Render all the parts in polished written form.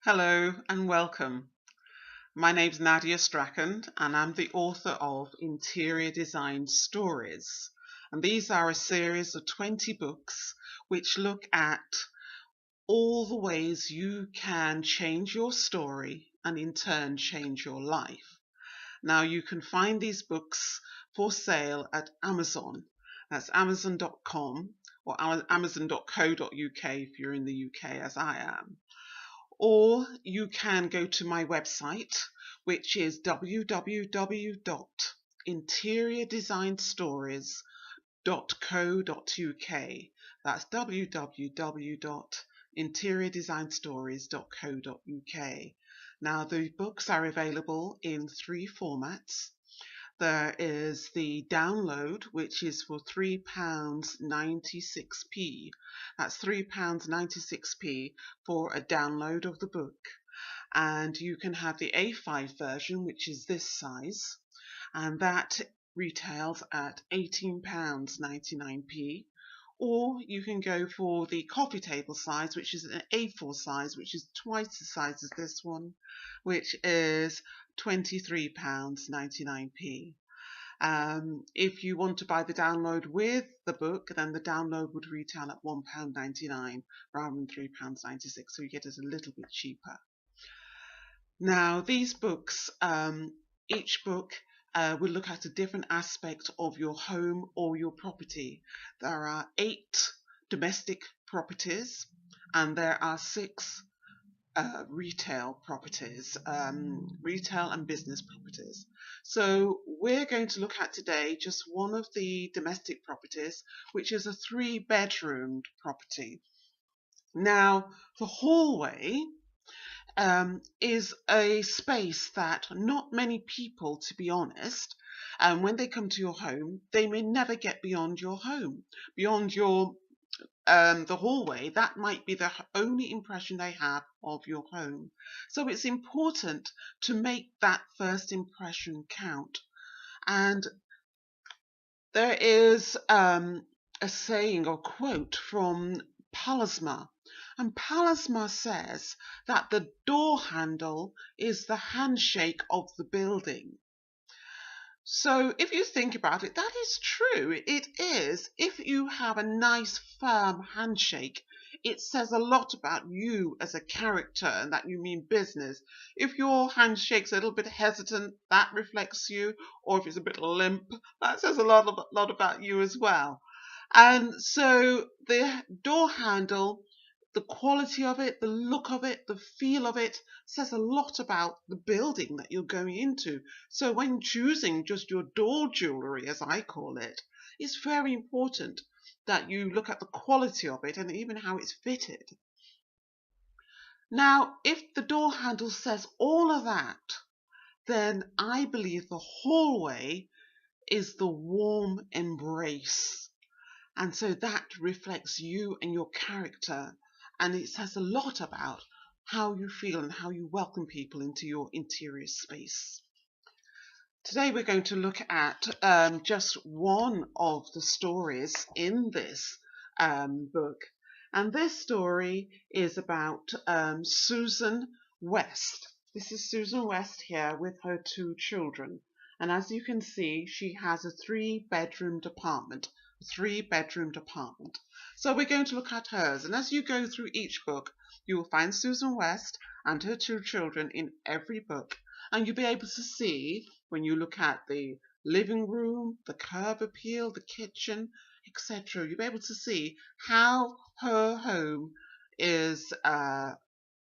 Hello and welcome. My name's Nadia Strachan and I'm the author of Interior Design Stories. And these are a series of 20 books which look at all the ways you can change your story and in turn change your life. Now you can find these books for sale at Amazon. That's amazon.com or amazon.co.uk if you're in the UK as I am. Or you can go to my website, which is www.interiordesignstories.co.uk. That's www.interiordesignstories.co.uk. Now, the books are available in three formats. There is the download, which is for £3.96p. That's £3.96p for a download of the book. And you can have the A5 version, which is this size, and that retails at £18.99p. Or you can go for the coffee table size, which is an A4 size, which is twice the size as this one, which is £23.99p. If you want to buy the download with the book, then the download would retail at £1.99 rather than £3.96, so you get it a little bit cheaper. Now, these books, each book will look at a different aspect of your home or your property. There are 8 domestic properties and there are 6 retail properties, retail and business properties. So we're going to look at today just one of the domestic properties, which is a 3-bedroomed property. Now, the hallway is a space that not many people, to be honest, when they come to your home, they may never get beyond your home, beyond your the hallway. That might be the only impression they have of your home. So it's important to make that first impression count. And there is a saying or quote from Pallasma. And Pallasma says that the door handle is the handshake of the building. So if you think about it, that is true. It is. If you have a nice firm handshake, it says a lot about you as a character and that you mean business. If your handshake's a little bit hesitant, that reflects you. Or if it's a bit limp, that says a lot about you as well. And so the door handle, the quality of it, the look of it, the feel of it says a lot about the building that you're going into. So when choosing just your door jewellery, as I call it, it's very important that you look at the quality of it and even how it's fitted. Now, if the door handle says all of that, then I believe the hallway is the warm embrace. And so that reflects you and your character. And it says a lot about how you feel and how you welcome people into your interior space. Today we're going to look at just one of the stories in this book. And this story is about Susan West. This is Susan West here with her 2 children. And as you can see, she has a 3-bedroomed apartment. So we're going to look at hers, and as you go through each book, you will find Susan West and her 2 children in every book, and you'll be able to see, when you look at the living room, the curb appeal, the kitchen, etc., you'll be able to see how her home is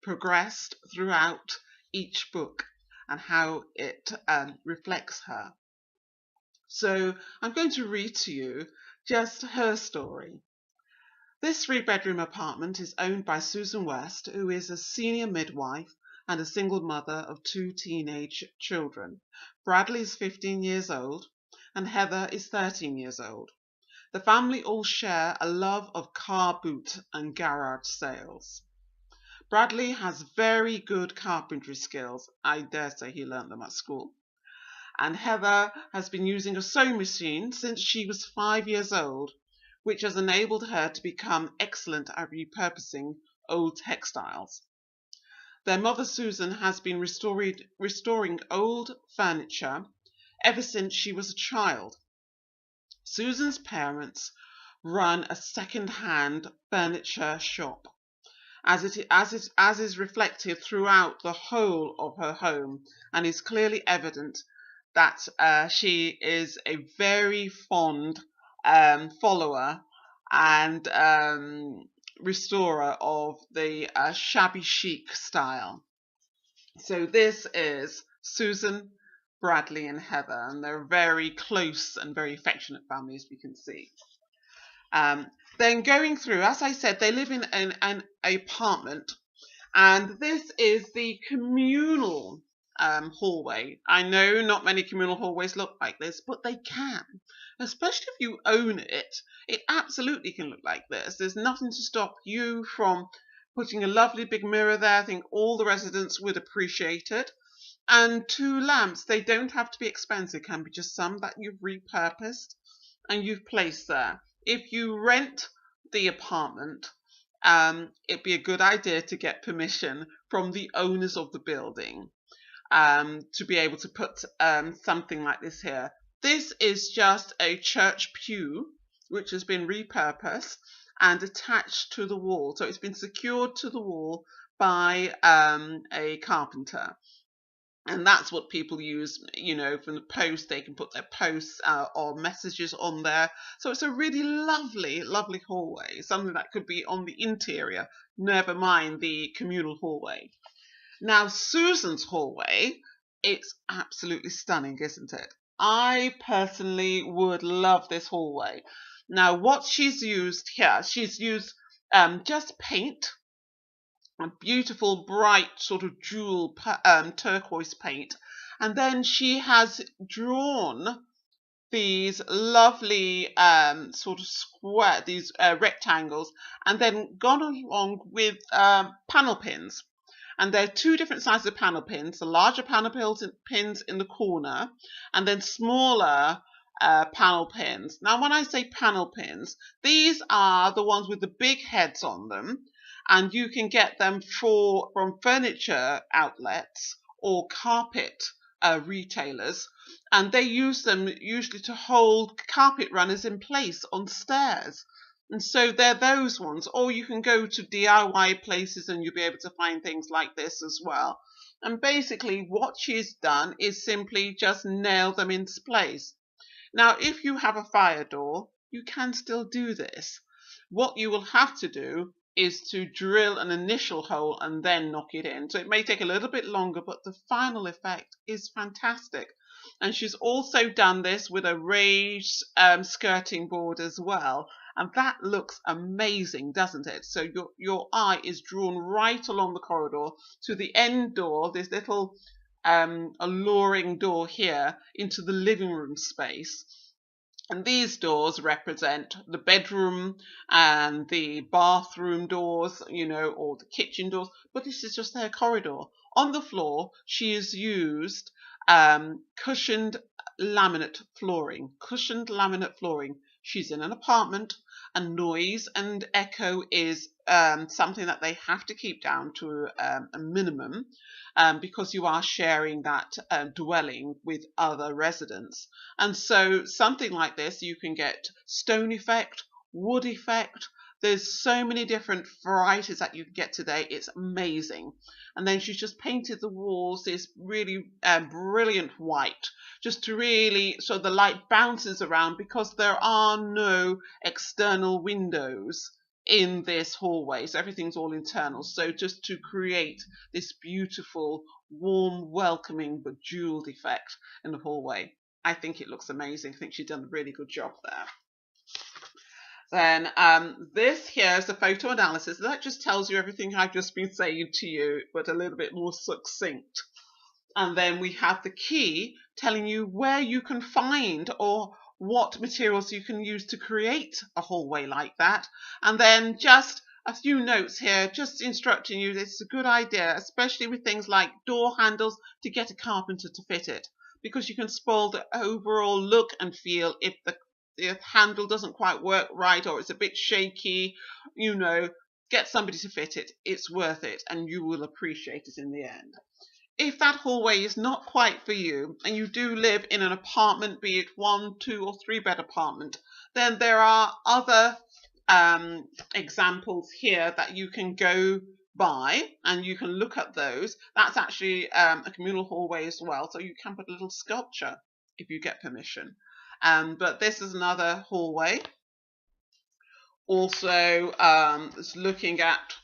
progressed throughout each book and how it reflects her. So I'm going to read to you just her story. This 3-bedroom apartment is owned by Susan West, who is a senior midwife and a single mother of 2 teenage children. Bradley is 15 years old and Heather is 13 years old. The family all share a love of car boot and garage sales. Bradley has very good carpentry skills. I dare say he learnt them at school. And Heather has been using a sewing machine since she was 5 years old, which has enabled her to become excellent at repurposing old textiles. Their mother Susan has been restoring old furniture ever since she was a child. Susan's parents run a second-hand furniture shop, as is reflected throughout the whole of her home, and is clearly evident that she is a very fond follower and restorer of the shabby chic style. So this is Susan, Bradley and Heather, and they're very close and very affectionate family, as we can see. Then going through, as I said, they live in an apartment, and this is the communal hallway. I know not many communal hallways look like this, but they can. Especially if you own it, it absolutely can look like this. There's nothing to stop you from putting a lovely big mirror there. I think all the residents would appreciate it. And 2 lamps, they don't have to be expensive, can be just some that you've repurposed and you've placed there. If you rent the apartment, it'd be a good idea to get permission from the owners of the building to be able to put something like this here. This is just a church pew which has been repurposed and attached to the wall. So it's been secured to the wall by a carpenter. And that's what people use, you know, from the post. They can put their posts or messages on there. So it's a really lovely, lovely hallway. Something that could be on the interior, never mind the communal hallway. Now, Susan's hallway, it's absolutely stunning, isn't it? I personally would love this hallway. Now, what she's used here, she's used just paint, a beautiful, bright, sort of jewel turquoise paint. And then she has drawn these lovely sort of square, these rectangles, and then gone along with panel pins. And there are 2 different sizes of panel pins, the larger panel pins in the corner, and then smaller panel pins. Now, when I say panel pins, these are the ones with the big heads on them, and you can get them from furniture outlets or carpet retailers, and they use them usually to hold carpet runners in place on stairs. And so they're those ones, or you can go to DIY places and you'll be able to find things like this as well. And basically what she's done is simply just nail them into place. Now, if you have a fire door, you can still do this. What you will have to do is to drill an initial hole and then knock it in. So it may take a little bit longer, but the final effect is fantastic. And she's also done this with a raised skirting board as well. And that looks amazing, doesn't it? So your eye is drawn right along the corridor to the end door, this little alluring door here into the living room space. And these doors represent the bedroom and the bathroom doors, you know, or the kitchen doors. But this is just their corridor. On the floor, she has used cushioned laminate flooring. Cushioned laminate flooring. She's in an apartment, and noise and echo is something that they have to keep down to a minimum because you are sharing that dwelling with other residents. And so something like this, you can get stone effect, wood effect. There's so many different varieties that you can get today. It's amazing. And then she's just painted the walls this really brilliant white, just to really, so the light bounces around, because there are no external windows in this hallway. So everything's all internal. So just to create this beautiful, warm, welcoming, but jeweled effect in the hallway. I think it looks amazing. I think she's done a really good job there. Then this here is the photo analysis. That just tells you everything I've just been saying to you, but a little bit more succinct. And then we have the key telling you where you can find or what materials you can use to create a hallway like that. And then just a few notes here, just instructing you it's a good idea, especially with things like door handles, to get a carpenter to fit it, because you can spoil the overall look and feel if the handle doesn't quite work right, or it's a bit shaky, you know. get somebody to fit it. It's worth it, and you will appreciate it in the end. If that hallway is not quite for you, and you do live in an apartment, be it 1, 2, or 3 bed apartment, then there are other examples here that you can go by, and you can look at those. That's actually a communal hallway as well, so you can put a little sculpture if you get permission. But this is another hallway. Also, looking at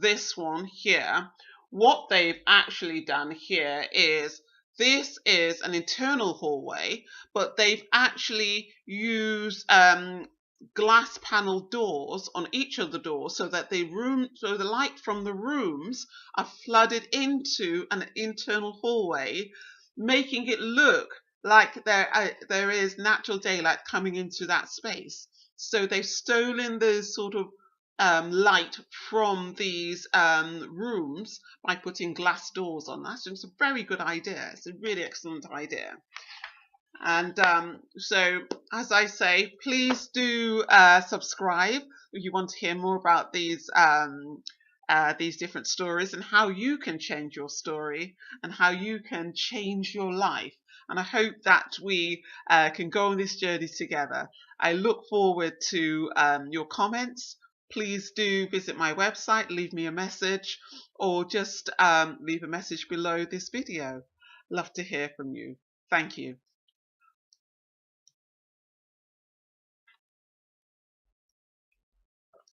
this one here, what they've actually done here is, this is an internal hallway, but they've actually used glass panel doors on each of the doors, so that the light from the rooms are flooded into an internal hallway, making it look like there is natural daylight coming into that space. So they've stolen the sort of light from these rooms by putting glass doors on that. So it's a very good idea. It's a really excellent idea. And so, as I say, please do subscribe if you want to hear more about these different stories, and how you can change your story, and how you can change your life. And I hope that we can go on this journey together. I look forward to your comments. Please do visit my website, leave me a message, or just leave a message below this video. Love to hear from you. Thank you.